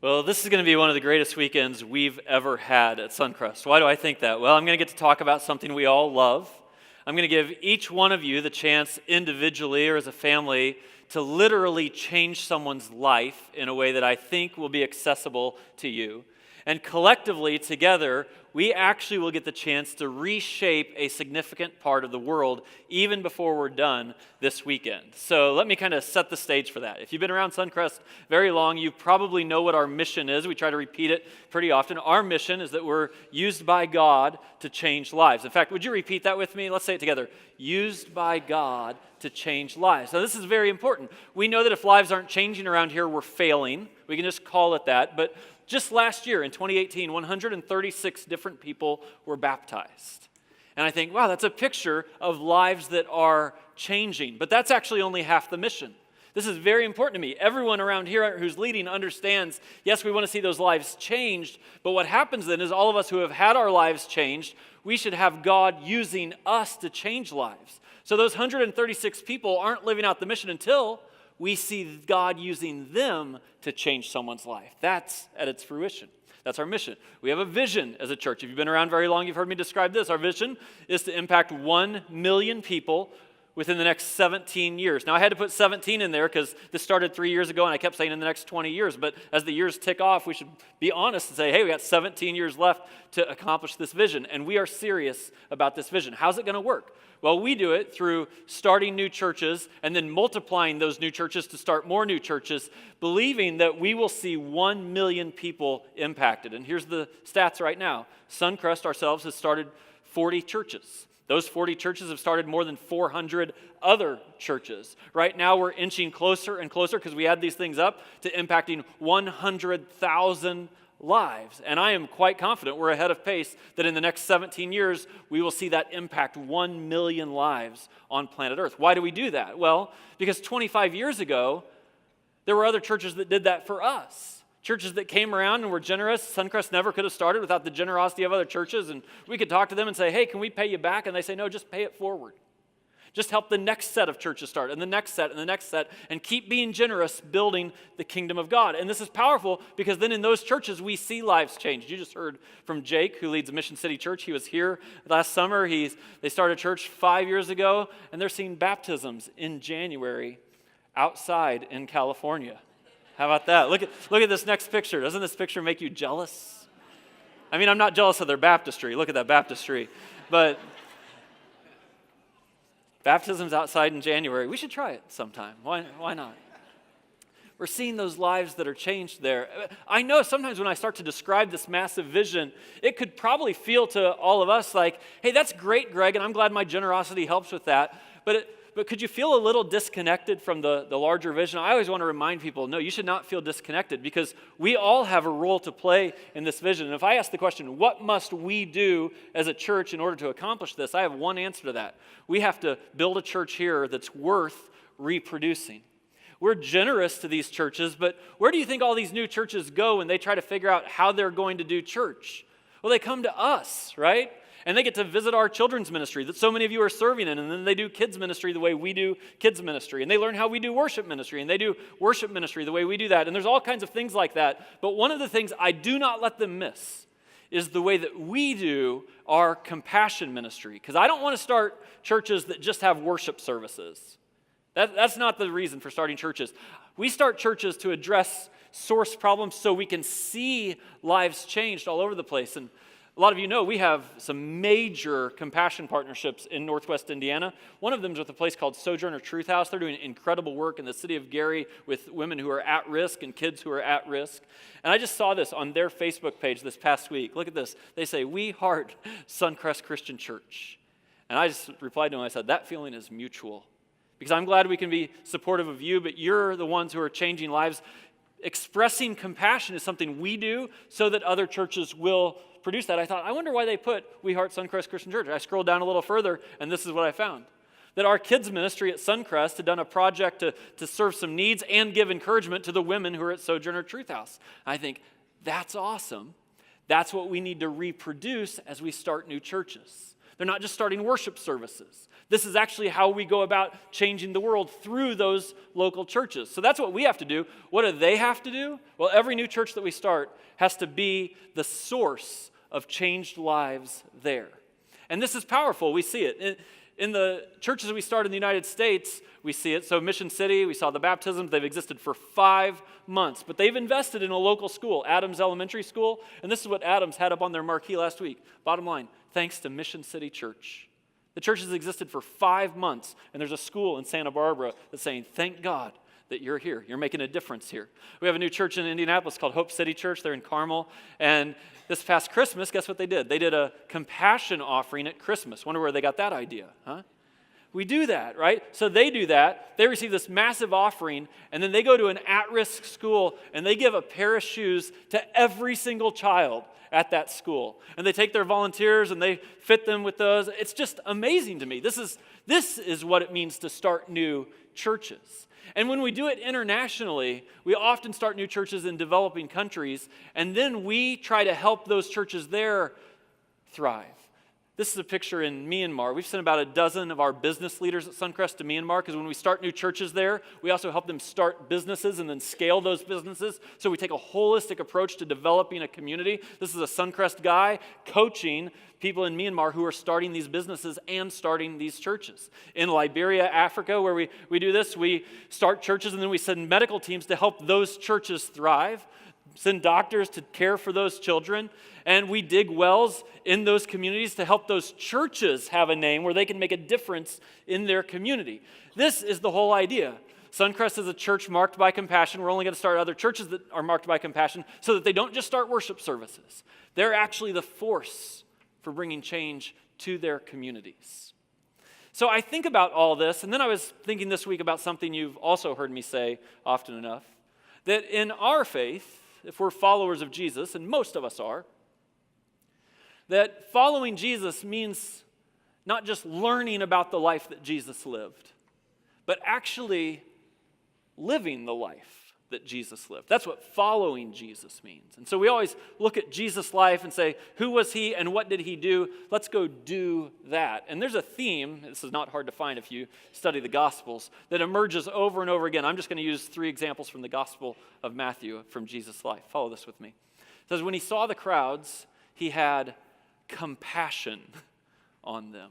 Well, this is going to be one of the greatest weekends we've ever had at Suncrest. Why do I think that? Well, I'm going to get to talk about something we all love. I'm going to give each one of you the chance individually or as a family to literally change someone's life in a way that I think will be accessible to you. And collectively, together, we actually will get the chance to reshape a significant part of the world even before we're done this weekend. So let me kind of set the stage for that. If you've been around Suncrest very long, you probably know what our mission is. We try to repeat it pretty often. Our mission is that we're used by God to change lives. In fact, would you repeat that with me? Let's say it together. Used by God to change lives. Now, this is very important. We know that if lives aren't changing around here, we're failing. We can just call it that. But just last year, in 2018, 136 different people were baptized. And I think, wow, that's a picture of lives that are changing. But that's actually only half the mission. This is very important to me. Everyone around here who's leading understands, yes, we want to see those lives changed, but what happens then is all of us who have had our lives changed, we should have God using us to change lives. So those 136 people aren't living out the mission until we see God using them to change someone's life. That's at its fruition. That's our mission. We have a vision as a church. If you've been around very long, you've heard me describe this. Our vision is to impact 1 million people within the next 17 years. Now, I had to put 17 in there because this started 3 years ago, and I kept saying in the next 20 years. But as the years tick off, we should be honest and say, hey, we got 17 years left to accomplish this vision. And we are serious about this vision. How's it going to work? Well, we do it through starting new churches and then multiplying those new churches to start more new churches, believing that we will see 1 million people impacted. And here's the stats right now. Suncrest ourselves has started 40 churches. Those 40 churches have started more than 400 other churches. Right now, we're inching closer and closer because we add these things up to impacting 100,000 lives. And I am quite confident we're ahead of pace that in the next 17 years, we will see that impact 1 million lives on planet Earth. Why do we do that? Well, because 25 years ago, there were other churches that did that for us. Churches that came around and were generous. Suncrest never could have started without the generosity of other churches. And we could talk to them and say, hey, can we pay you back? And they say, no, just pay it forward. Just help the next set of churches start, and the next set, and the next set, and keep being generous, building the kingdom of God. And this is powerful because then in those churches, we see lives change. You just heard from Jake, who leads Mission City Church. He was here last summer. They started a church 5 years ago, and they're seeing baptisms in January outside in California. How about that? Look at this next picture. Doesn't this picture make you jealous? I mean, I'm not jealous of their baptistry. Look at that baptistry. But baptisms outside in January, we should try it sometime. Why not? We're seeing those lives that are changed there. I know sometimes when I start to describe this massive vision, it could probably feel to all of us like, hey, that's great, Greg, and I'm glad my generosity helps with that. But could you feel a little disconnected from the larger vision? I always want to remind people, no, you should not feel disconnected because we all have a role to play in this vision. And if I ask the question, what must we do as a church in order to accomplish this? I have one answer to that. We have to build a church here that's worth reproducing. We're generous to these churches, but where do you think all these new churches go when they try to figure out how they're going to do church? Well, they come to us, right? And they get to visit our children's ministry that so many of you are serving in. And then they do kids ministry the way we do kids ministry. And they learn how we do worship ministry. And they do worship ministry the way we do that. And there's all kinds of things like that. But one of the things I do not let them miss is the way that we do our compassion ministry. Because I don't want to start churches that just have worship services. That's not the reason for starting churches. We start churches to address source problems so we can see lives changed all over the place. And a lot of you know we have some major compassion partnerships in Northwest Indiana. One of them is with a place called Sojourner Truth House. They're doing incredible work in the city of Gary with women who are at risk and kids who are at risk. And I just saw this on their Facebook page this past week. Look at this. They say, "We heart Suncrest Christian Church." And I just replied to them, I said, that feeling is mutual. Because I'm glad we can be supportive of you, but you're the ones who are changing lives. Expressing compassion is something we do so that other churches will produce that. I thought, I wonder why they put We Heart Suncrest Christian Church. I scrolled down a little further, and this is what I found. That our kids ministry at Suncrest had done a project to serve some needs and give encouragement to the women who are at Sojourner Truth House. I think, that's awesome. That's what we need to reproduce as we start new churches. They're not just starting worship services. This is actually how we go about changing the world through those local churches. So that's what we have to do. What do they have to do? Well, every new church that we start has to be the source of changed lives there. And this is powerful. We see it. In the churches we start in the United States, we see it. So Mission City, we saw the baptisms. They've existed for 5 months. But they've invested in a local school, Adams Elementary School. And this is what Adams had up on their marquee last week. Bottom line, thanks to Mission City Church. The church has existed for 5 months. And there's a school in Santa Barbara that's saying, thank God that you're here. You're making a difference here. We have a new church in Indianapolis called Hope City Church. They're in Carmel. And this past Christmas, guess what they did? They did a compassion offering at Christmas. Wonder where they got that idea, huh? We do that, right? So they do that. They receive this massive offering, and then they go to an at-risk school, and they give a pair of shoes to every single child at that school. And they take their volunteers, and they fit them with those. It's just amazing to me. This is what it means to start new churches. And when we do it internationally, we often start new churches in developing countries, and then we try to help those churches there thrive. This is a picture in Myanmar. We've sent about a dozen of our business leaders at Suncrest to Myanmar because when we start new churches there, we also help them start businesses and then scale those businesses. So we take a holistic approach to developing a community. This is a Suncrest guy coaching people in Myanmar who are starting these businesses and starting these churches. In Liberia, Africa, where we do this, we start churches and then we send medical teams to help those churches thrive, send doctors to care for those children, and we dig wells in those communities to help those churches have a name where they can make a difference in their community. This is the whole idea. Suncrest is a church marked by compassion. We're only going to start other churches that are marked by compassion so that they don't just start worship services. They're actually the force for bringing change to their communities. So I think about all this, and then I was thinking this week about something you've also heard me say often enough, that in our faith, if we're followers of Jesus, and most of us are, that following Jesus means not just learning about the life that Jesus lived, but actually living the life that Jesus lived. That's what following Jesus means. And so we always look at Jesus' life and say, who was he and what did he do? Let's go do that. And there's a theme, this is not hard to find if you study the Gospels, that emerges over and over again. I'm just going to use 3 examples from the Gospel of Matthew from Jesus' life. Follow this with me. It says, when he saw the crowds, he had compassion on them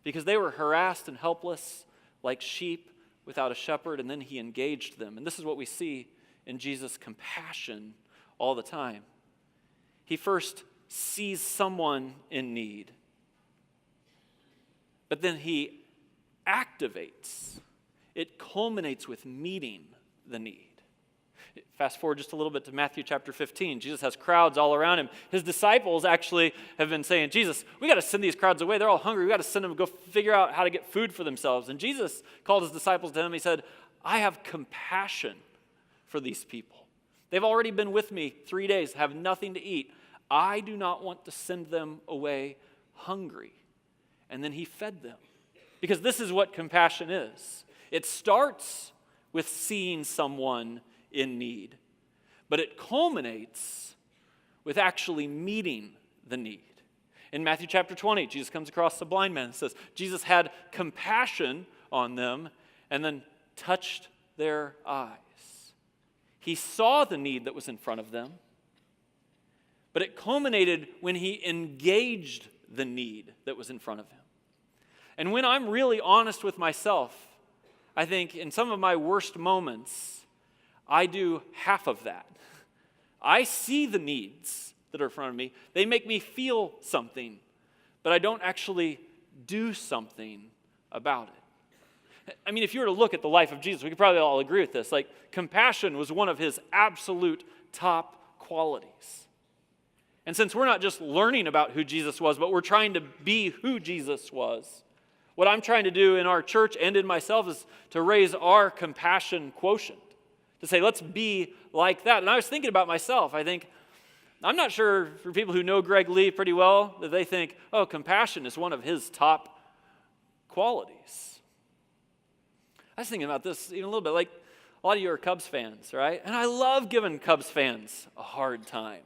because they were harassed and helpless like sheep without a shepherd, and then he engaged them. And this is what we see in Jesus' compassion all the time. He first sees someone in need, but then he activates. It culminates with meeting the need. Fast forward just a little bit to Matthew chapter 15. Jesus has crowds all around him. His disciples actually have been saying, Jesus, we got to send these crowds away. They're all hungry. We got to send them to go figure out how to get food for themselves. And Jesus called his disciples to him. He said, I have compassion for these people. They've already been with me 3 days, have nothing to eat. I do not want to send them away hungry. And then he fed them. Because this is what compassion is. It starts with seeing someone in need, but it culminates with actually meeting the need. In Matthew chapter 20, Jesus comes across the blind man and says, Jesus had compassion on them and then touched their eyes. He saw the need that was in front of them, but it culminated when he engaged the need that was in front of him. And when I'm really honest with myself, I think in some of my worst moments, I do half of that. I see the needs that are in front of me. They make me feel something, but I don't actually do something about it. I mean, if you were to look at the life of Jesus, we could probably all agree with this. Like, compassion was one of his absolute top qualities. And since we're not just learning about who Jesus was, but we're trying to be who Jesus was, what I'm trying to do in our church and in myself is to raise our compassion quotient. To say, let's be like that. And I was thinking about myself. I'm not sure for people who know Greg Lee pretty well, that they think, oh, compassion is one of his top qualities. I was thinking about this even a little bit. Like, a lot of you are Cubs fans, right? And I love giving Cubs fans a hard time.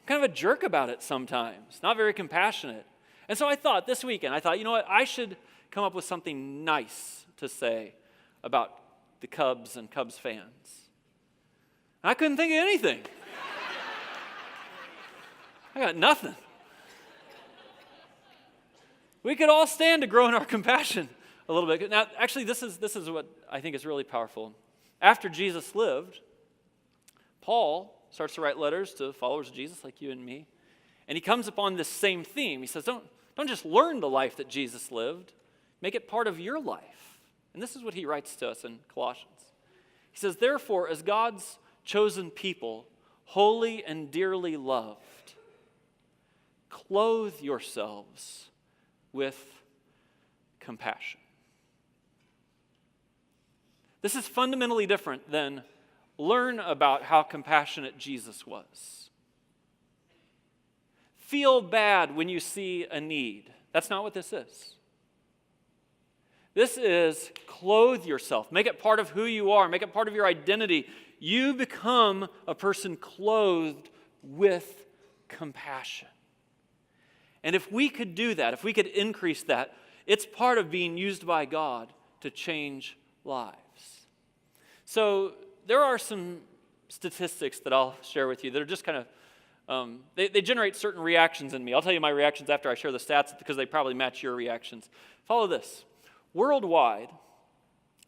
I'm kind of a jerk about it sometimes. Not very compassionate. And so I thought this weekend, you know what? I should come up with something nice to say about the Cubs and Cubs fans. And I couldn't think of anything. I got nothing. We could all stand to grow in our compassion a little bit. Now, actually, this is what I think is really powerful. After Jesus lived, Paul starts to write letters to followers of Jesus like you and me. And he comes upon this same theme. He says, don't just learn the life that Jesus lived. Make it part of your life. And this is what he writes to us in Colossians. He says, therefore, as God's chosen people, holy and dearly loved, clothe yourselves with compassion. This is fundamentally different than learn about how compassionate Jesus was. Feel bad when you see a need. That's not what this is. This is clothe yourself. Make it part of who you are. Make it part of your identity. You become a person clothed with compassion. And if we could do that, if we could increase that, it's part of being used by God to change lives. So there are some statistics that I'll share with you that are just kind of, they generate certain reactions in me. I'll tell you my reactions after I share the stats because they probably match your reactions. Follow this. Worldwide,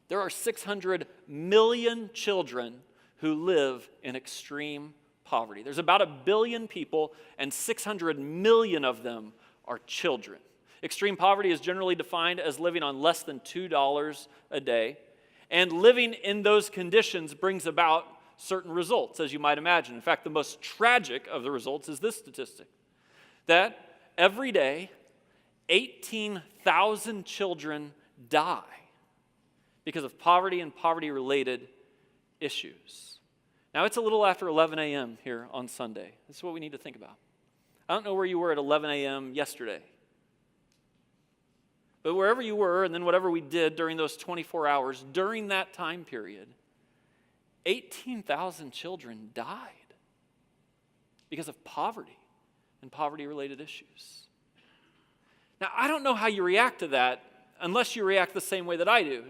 there are 600 million children who live in extreme poverty. There's about 1 billion people, and 600 million of them are children. Extreme poverty is generally defined as living on less than $2 a day, and living in those conditions brings about certain results, as you might imagine. In fact, the most tragic of the results is this statistic, that every day, 18,000 children die because of poverty and poverty-related issues. Now, it's a little after 11 a.m. here on Sunday. This is what we need to think about. I don't know where you were at 11 a.m. yesterday. But wherever you were, and then whatever we did during those 24 hours, during that time period, 18,000 children died because of poverty and poverty-related issues. Now, I don't know how you react to that unless you react the same way that I do.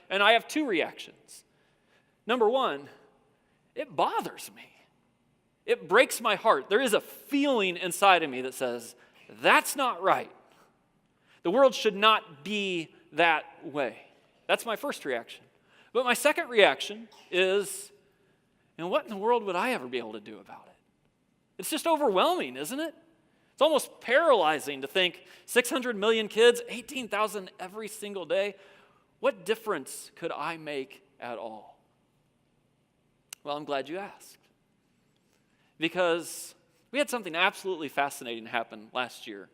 I have two reactions. Number one, it bothers me. It breaks my heart. There is a feeling inside of me that says, that's not right. The world should not be that way. That's my first reaction. But my second reaction is, what in the world would I ever be able to do about it? It's just overwhelming, isn't it? It's almost paralyzing to think 600 million kids, 18,000 every single day. What difference could I make at all? Well, I'm glad you asked. Because we had something absolutely fascinating happen last year.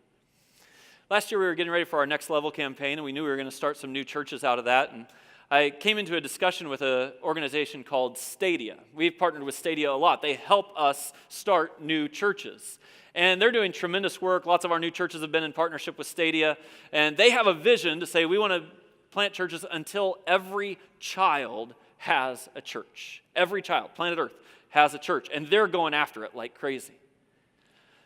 Last year we were getting ready for our Next Level campaign, and we knew we were going to start some new churches out of that. And I came into a discussion with an organization called Stadia. We've partnered with Stadia a lot. They help us start new churches. And they're doing tremendous work. Lots of our new churches have been in partnership with Stadia. And they have a vision to say we want to plant churches until every child has a church. Every child, planet Earth, has a church. And they're going after it like crazy.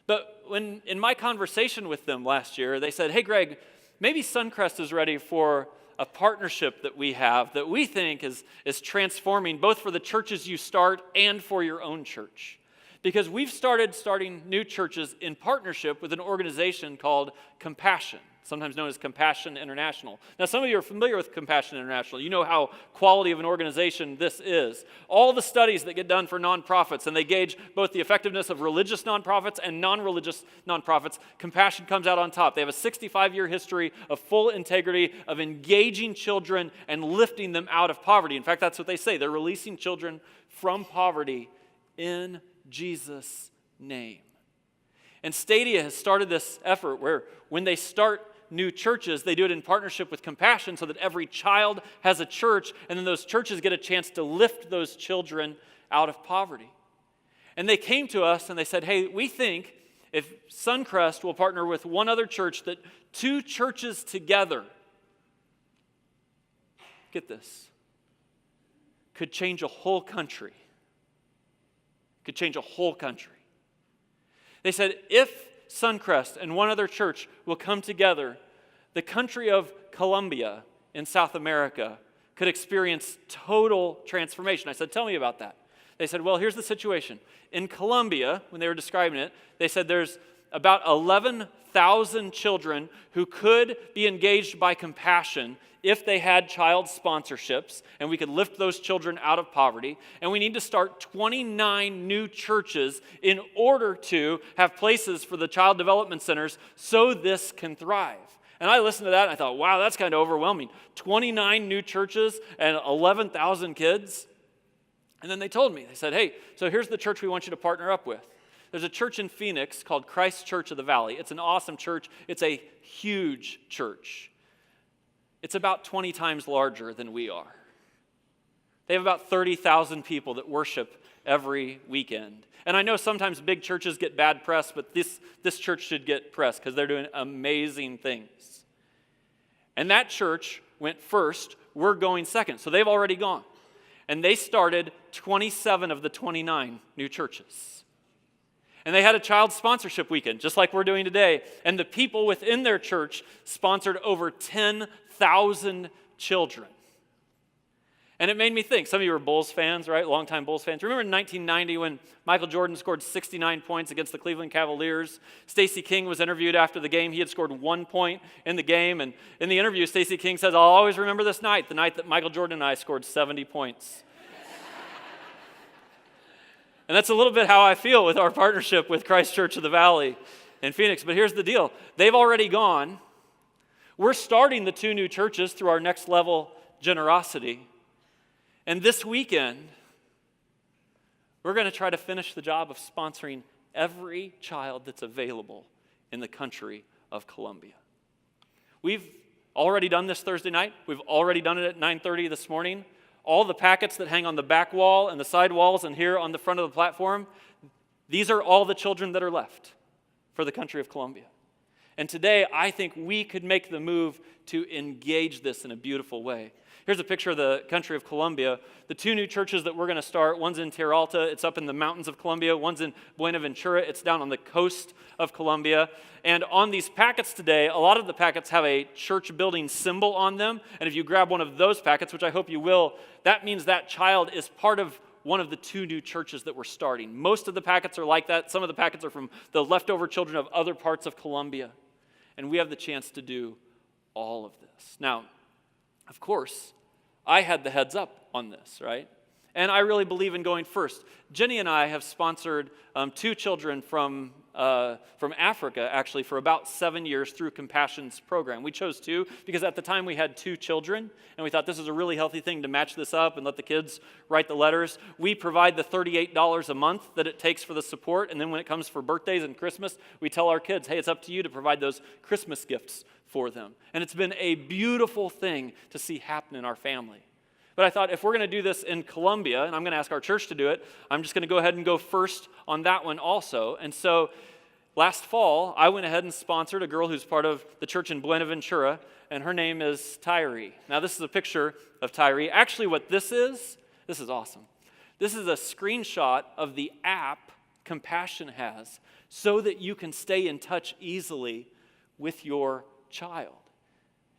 But when in my conversation with them last year, they said, hey, Greg, maybe Suncrest is ready for a partnership that we have that we think is transforming both for the churches you start and for your own church. Because we've starting new churches in partnership with an organization called Compassion, sometimes known as Compassion International. Now, some of you are familiar with Compassion International. You know how quality of an organization this is. All the studies that get done for nonprofits, and they gauge both the effectiveness of religious nonprofits and non-religious nonprofits, Compassion comes out on top. They have a 65-year history of full integrity, of engaging children and lifting them out of poverty. In fact, that's what they say. They're releasing children from poverty in Jesus' name. And Stadia has started this effort where when they start new churches, they do it in partnership with Compassion so that every child has a church, and then those churches get a chance to lift those children out of poverty. And they came to us and they said, hey, we think if Suncrest will partner with one other church, that two churches together, get this, could change a whole country. Could change a whole country. They said, if Suncrest and one other church will come together, the country of Colombia in South America could experience total transformation. I said, tell me about that. They said, well, here's the situation. In Colombia, when they were describing it, they said there's about 11,000 children who could be engaged by compassion if they had child sponsorships, and we could lift those children out of poverty. And we need to start 29 new churches in order to have places for the child development centers so this can thrive. And I listened to that and I thought, wow, that's kind of overwhelming. 29 new churches and 11,000 kids. And then they told me, they said, hey, so here's the church we want you to partner up with. There's a church in Phoenix called Christ Church of the Valley. It's an awesome church. It's a huge church. It's about 20 times larger than we are. They have about 30,000 people that worship every weekend. And I know sometimes big churches get bad press, but this church should get press because they're doing amazing things. And that church went first. We're going second. So they've already gone. And they started 27 of the 29 new churches. And they had a child sponsorship weekend, just like we're doing today. And the people within their church sponsored over 10,000 children. And it made me think. Some of you are Bulls fans, right? Longtime Bulls fans. Remember in 1990 when Michael Jordan scored 69 points against the Cleveland Cavaliers? Stacey King was interviewed after the game. He had scored 1 point in the game. And in the interview, Stacey King says, I'll always remember this night, the night that Michael Jordan and I scored 70 points. And that's a little bit how I feel with our partnership with Christ Church of the Valley in Phoenix. But here's the deal. They've already gone. We're starting the 2 new churches through our next level generosity. And this weekend, we're going to try to finish the job of sponsoring every child that's available in the country of Colombia. We've already done this Thursday night. We've already done it at 9:30 this morning. All the packets that hang on the back wall and the side walls and here on the front of the platform, these are all the children that are left for the country of Colombia. And today, I think we could make the move to engage this in a beautiful way. Here's a picture of the country of Colombia. The 2 new churches that we're going to start, one's in Tiralta, it's up in the mountains of Colombia. One's in Buenaventura, it's down on the coast of Colombia. And on these packets today, a lot of the packets have a church building symbol on them. And if you grab one of those packets, which I hope you will, that means that child is part of one of the 2 new churches that we're starting. Most of the packets are like that. Some of the packets are from the leftover children of other parts of Colombia. And we have the chance to do all of this. Now, of course, I had the heads up on this, right? And I really believe in going first. Jenny and I have sponsored 2 children from Africa, actually, for about 7 years through Compassion's program. We chose 2 because at the time we had 2 children, and we thought this is a really healthy thing to match this up and let the kids write the letters. We provide the $38 a month that it takes for the support, and then when it comes for birthdays and Christmas, we tell our kids, hey, it's up to you to provide those Christmas gifts for them. And it's been a beautiful thing to see happen in our family. But I thought if we're going to do this in Colombia, and I'm going to ask our church to do it, I'm just going to go ahead and go first on that one also. And so last fall, I went ahead and sponsored a girl who's part of the church in Buenaventura, and her name is Tyree. Now this is a picture of Tyree. Actually what this is awesome. This is a screenshot of the app Compassion has so that you can stay in touch easily with your child.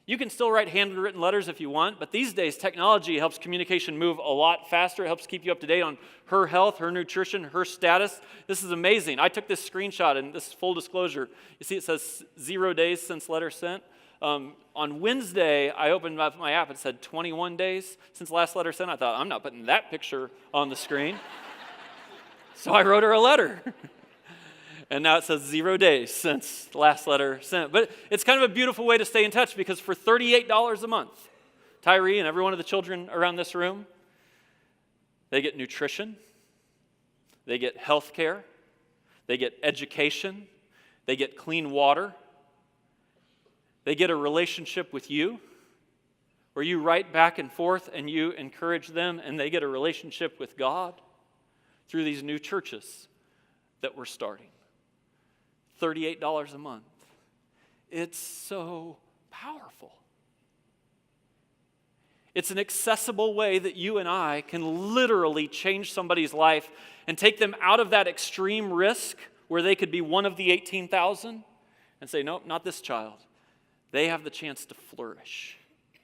You can still write handwritten letters if you want, but these days technology helps communication move a lot faster. It helps keep you up to date on her health, her nutrition, her status. This is amazing. I took this screenshot, and this full disclosure. You see it says 0 days since letter sent. On Wednesday, I opened up my app. It said 21 days since last letter sent. I thought, I'm not putting that picture on the screen. So I wrote her a letter. And now it says 0 days since the last letter sent. But it's kind of a beautiful way to stay in touch because for $38 a month, Tyree and every one of the children around this room, they get nutrition, they get health care, they get education, they get clean water, they get a relationship with you where you write back and forth and you encourage them, and they get a relationship with God through these new churches that we're starting. $38 a month. It's so powerful. It's an accessible way that you and I can literally change somebody's life and take them out of that extreme risk where they could be one of the 18,000 and say, nope, not this child. They have the chance to flourish.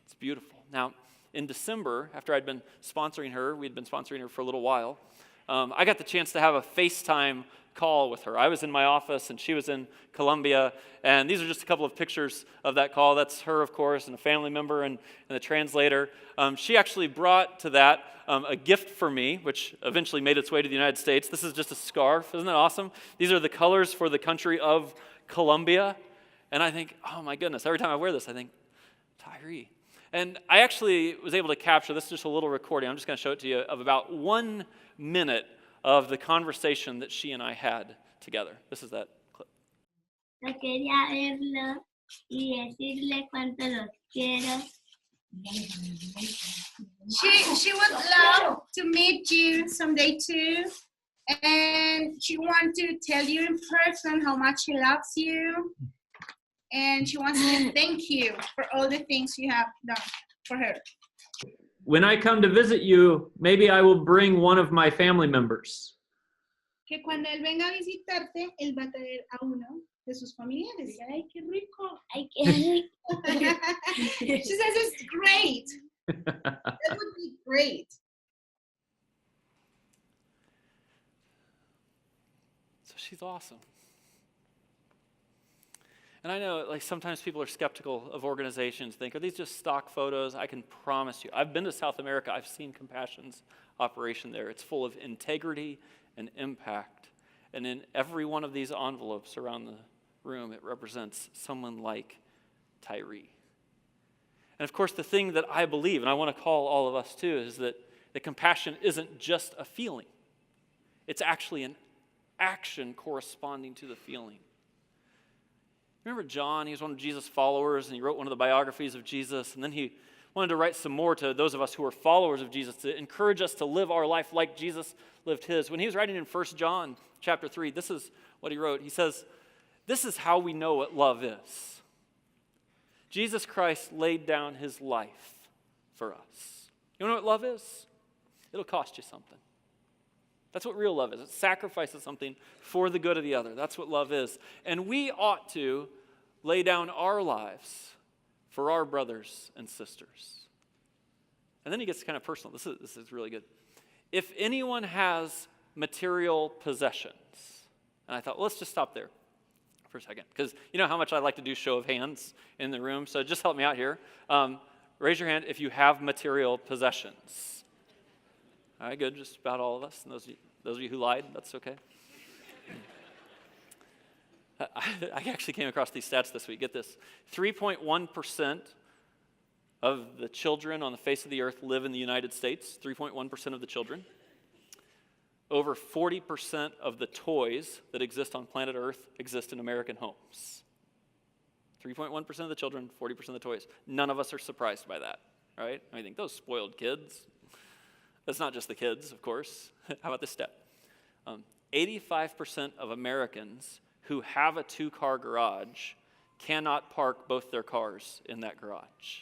It's beautiful. Now, in December, after I'd been sponsoring her, we'd been sponsoring her for a little while, I got the chance to have a FaceTime call with her. I was in my office and she was in Colombia, and these are just a couple of pictures of that call. That's her, of course, and a family member and the translator. She actually brought to that a gift for me, which eventually made its way to the United States. This is just a scarf. Isn't that awesome? These are the colors for the country of Colombia, and I think, oh my goodness, every time I wear this, I think, Tyree. And I actually was able to capture, this is just a little recording, I'm just going to show it to you, of about 1 minute of the conversation that she and I had together. This is that clip. No quería verlo y decirle cuánto los quiero. She would love to meet you someday too, and she wants to tell you in person how much she loves you, and she wants to thank you for all the things you have done for her. When I come to visit you, maybe I will bring one of my family members. Que cuando él venga a visitarte, él va a traer a uno de sus familiares. Ay, qué rico. Ay, qué rico. She says it's great. That would be great. So she's awesome. And I know, like, sometimes people are skeptical of organizations, think, are these just stock photos? I can promise you. I've been to South America. I've seen Compassion's operation there. It's full of integrity and impact. And in every one of these envelopes around the room, it represents someone like Tyree. And of course, the thing that I believe, and I want to call all of us to, is that compassion isn't just a feeling. It's actually an action corresponding to the feeling. Remember John? He was one of Jesus' followers, and he wrote one of the biographies of Jesus, and then he wanted to write some more to those of us who are followers of Jesus to encourage us to live our life like Jesus lived his. When he was writing in 1 John chapter 3, this is what he wrote. He says, this is how we know what love is. Jesus Christ laid down his life for us. You know what love is? It'll cost you something. That's what real love is. It sacrifices something for the good of the other. That's what love is. And we ought to lay down our lives for our brothers and sisters. And then he gets kind of personal. This is really good. If anyone has material possessions, and I thought, well, let's just stop there for a second, because you know how much I like to do show of hands in the room, so just help me out here. Raise your hand if you have material possessions. All right, good, just about all of us, and those of you who lied, that's okay. I actually came across these stats this week. Get this. 3.1% of the children on the face of the earth live in the United States. 3.1% of the children. Over 40% of the toys that exist on planet Earth exist in American homes. 3.1% of the children, 40% of the toys. None of us are surprised by that, right? I think those spoiled kids. That's not just the kids, of course. How about this step? 85% of Americans who have a two-car garage cannot park both their cars in that garage.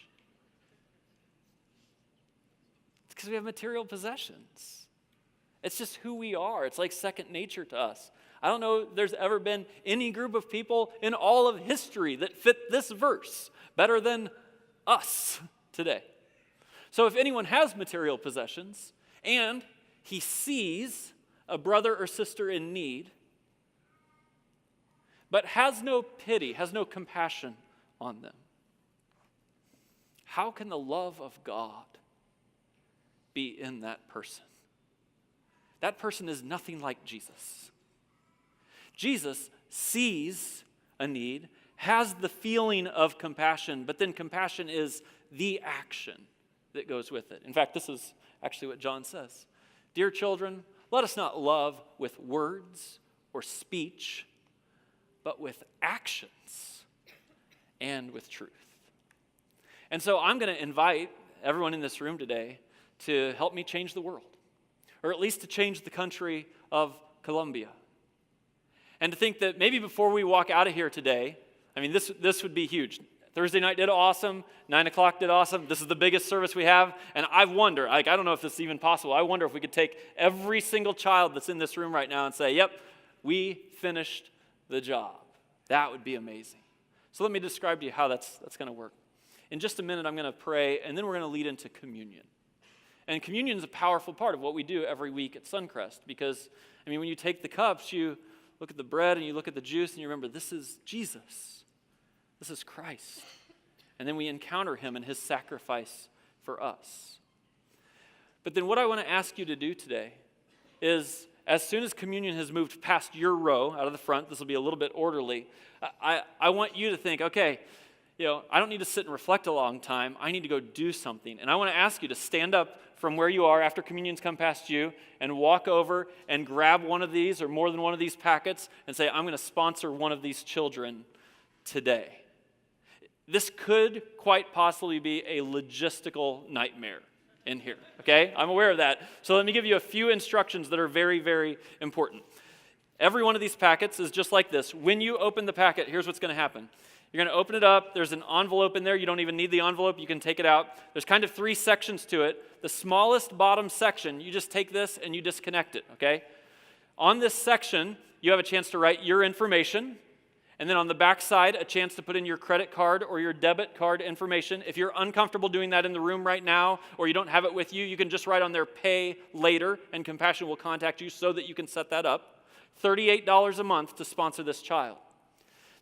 It's because we have material possessions. It's just who we are. It's like second nature to us. I don't know if there's ever been any group of people in all of history that fit this verse better than us today. So if anyone has material possessions and he sees a brother or sister in need, but has no pity, has no compassion on them, how can the love of God be in that person? That person is nothing like Jesus. Jesus sees a need, has the feeling of compassion, but then compassion is the action that goes with it. In fact, this is actually what John says. Dear children, let us not love with words or speech, but with actions and with truth. And so I'm going to invite everyone in this room today to help me change the world, or at least to change the country of Colombia. And to think that maybe before we walk out of here today, I mean, this would be huge. Thursday night did awesome. 9 o'clock did awesome. This is the biggest service we have. And I wonder, I don't know if this is even possible. I wonder if we could take every single child that's in this room right now and say, yep, we finished the job. That would be amazing. So let me describe to you how that's going to work. In just a minute, I'm going to pray, and then we're going to lead into communion. And communion is a powerful part of what we do every week at Suncrest because, when you take the cups, you look at the bread and you look at the juice and you remember, this is Jesus. This is Christ. And then we encounter him and his sacrifice for us. But then what I want to ask you to do today is, as soon as communion has moved past your row out of the front, this will be a little bit orderly, I want you to think, okay, I don't need to sit and reflect a long time. I need to go do something. And I want to ask you to stand up from where you are after communion's come past you and walk over and grab one of these or more than one of these packets and say, I'm going to sponsor one of these children today. This could quite possibly be a logistical nightmare in here, okay? I'm aware of that. So let me give you a few instructions that are very, very important. Every one of these packets is just like this. When you open the packet, here's what's going to happen. You're going to open it up. There's an envelope in there. You don't even need the envelope. You can take it out. There's kind of 3 sections to it. The smallest bottom section, you just take this and you disconnect it, okay? On this section, you have a chance to write your information. And then on the back side, a chance to put in your credit card or your debit card information. If you're uncomfortable doing that in the room right now or you don't have it with you, you can just write on there pay later and Compassion will contact you so that you can set that up. $38 a month to sponsor this child.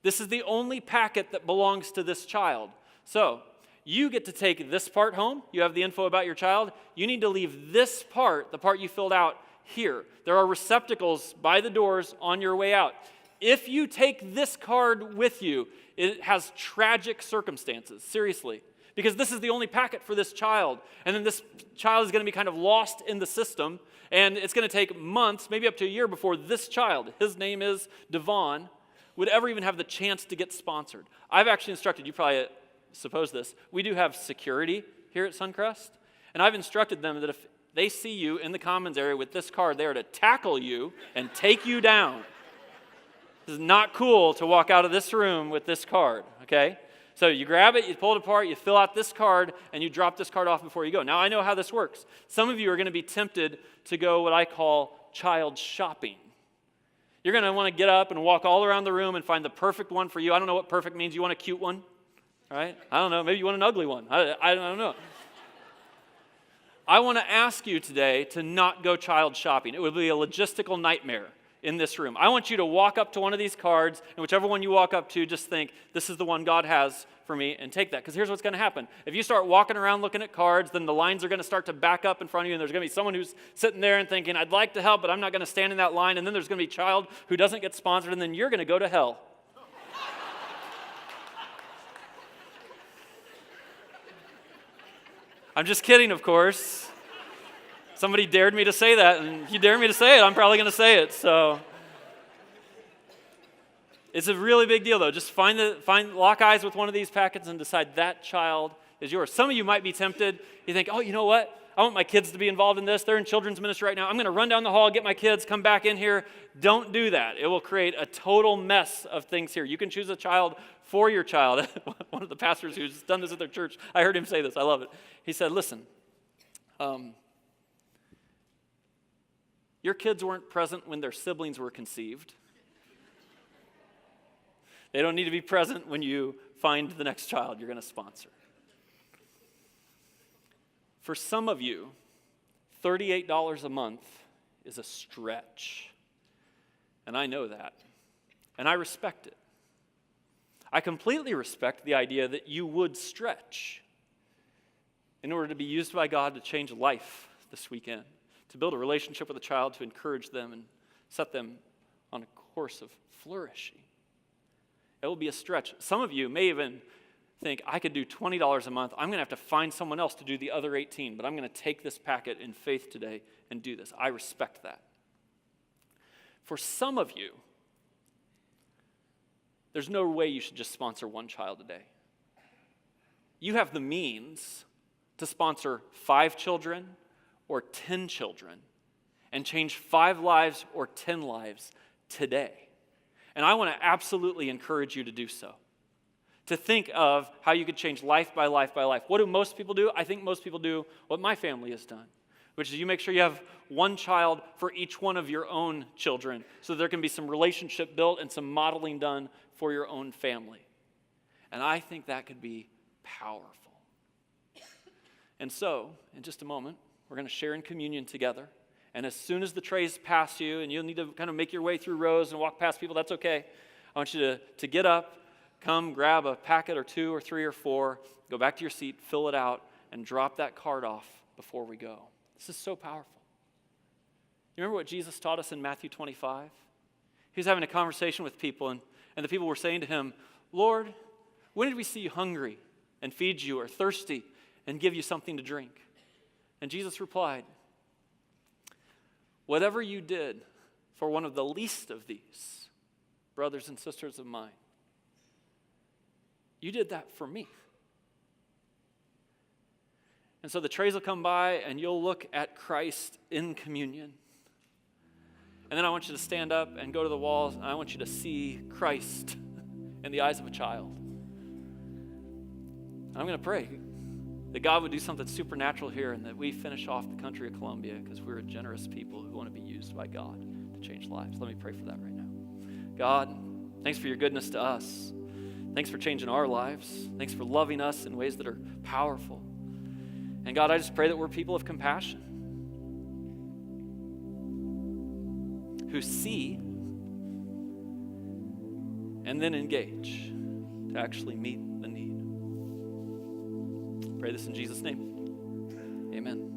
This is the only packet that belongs to this child. So you get to take this part home. You have the info about your child. You need to leave this part, the part you filled out, here. There are receptacles by the doors on your way out. If you take this card with you, it has tragic circumstances, seriously, because this is the only packet for this child. And then this child is going to be kind of lost in the system, and it's going to take months, maybe up to a year, before this child, his name is Devon, would ever even have the chance to get sponsored. I've actually instructed, you probably suppose this, we do have security here at Suncrest, and I've instructed them that if they see you in the commons area with this card, they are to tackle you and take you down. This is not cool to walk out of this room with this card, okay? So you grab it, you pull it apart, you fill out this card, and you drop this card off before you go. Now, I know how this works. Some of you are going to be tempted to go what I call child shopping. You're going to want to get up and walk all around the room and find the perfect one for you. I don't know what perfect means. You want a cute one? All right? I don't know. Maybe you want an ugly one. I don't know. I want to ask you today to not go child shopping. It would be a logistical nightmare in this room. I want you to walk up to one of these cards, and whichever one you walk up to, just think, this is the one God has for me, and take that. Because here's what's going to happen. If you start walking around looking at cards, then the lines are going to start to back up in front of you, and there's going to be someone who's sitting there and thinking, I'd like to help, but I'm not going to stand in that line, and then there's going to be a child who doesn't get sponsored, and then you're going to go to hell. I'm just kidding, of course. Somebody dared me to say that, and if you dare me to say it, I'm probably going to say it. So it's a really big deal, though. Just lock eyes with one of these packets and decide that child is yours. Some of you might be tempted. You think, oh, you know what? I want my kids to be involved in this. They're in children's ministry right now. I'm going to run down the hall, get my kids, come back in here. Don't do that. It will create a total mess of things here. You can choose a child for your child. One of the pastors who's done this at their church, I heard him say this. I love it. He said, listen, your kids weren't present when their siblings were conceived. They don't need to be present when you find the next child you're going to sponsor. For some of you, $38 a month is a stretch. And I know that. And I respect it. I completely respect the idea that you would stretch in order to be used by God to change life this weekend, to build a relationship with a child, to encourage them and set them on a course of flourishing. It will be a stretch. Some of you may even think, I could do $20 a month. I'm going to have to find someone else to do the other 18, but I'm going to take this packet in faith today and do this. I respect that. For some of you, there's no way you should just sponsor one child a day. You have the means to sponsor 5 children or 10 children and change 5 lives or 10 lives today. And I want to absolutely encourage you to do so. To think of how you could change life by life by life. What do most people do? I think most people do what my family has done. which is you make sure you have one child for each one of your own children so there can be some relationship built and some modeling done for your own family. And I think that could be powerful. And so, in just a moment, we're going to share in communion together. And as soon as the trays pass you, and you'll need to kind of make your way through rows and walk past people, that's okay. I want you to get up, come grab a packet or 2 or 3 or 4, go back to your seat, fill it out, and drop that card off before we go. This is so powerful. You remember what Jesus taught us in Matthew 25? He was having a conversation with people, and the people were saying to him, Lord, when did we see you hungry and feed you, or thirsty and give you something to drink? And Jesus replied, whatever you did for one of the least of these, brothers and sisters of mine, you did that for me. And so the trays will come by and you'll look at Christ in communion. And then I want you to stand up and go to the walls, and I want you to see Christ in the eyes of a child. And I'm going to pray that God would do something supernatural here and that we finish off the country of Colombia because we're a generous people who want to be used by God to change lives. Let me pray for that right now. God, thanks for your goodness to us. Thanks for changing our lives. Thanks for loving us in ways that are powerful. And God, I just pray that we're people of compassion who see and then engage to actually meet the need. Pray this in Jesus' name. Amen.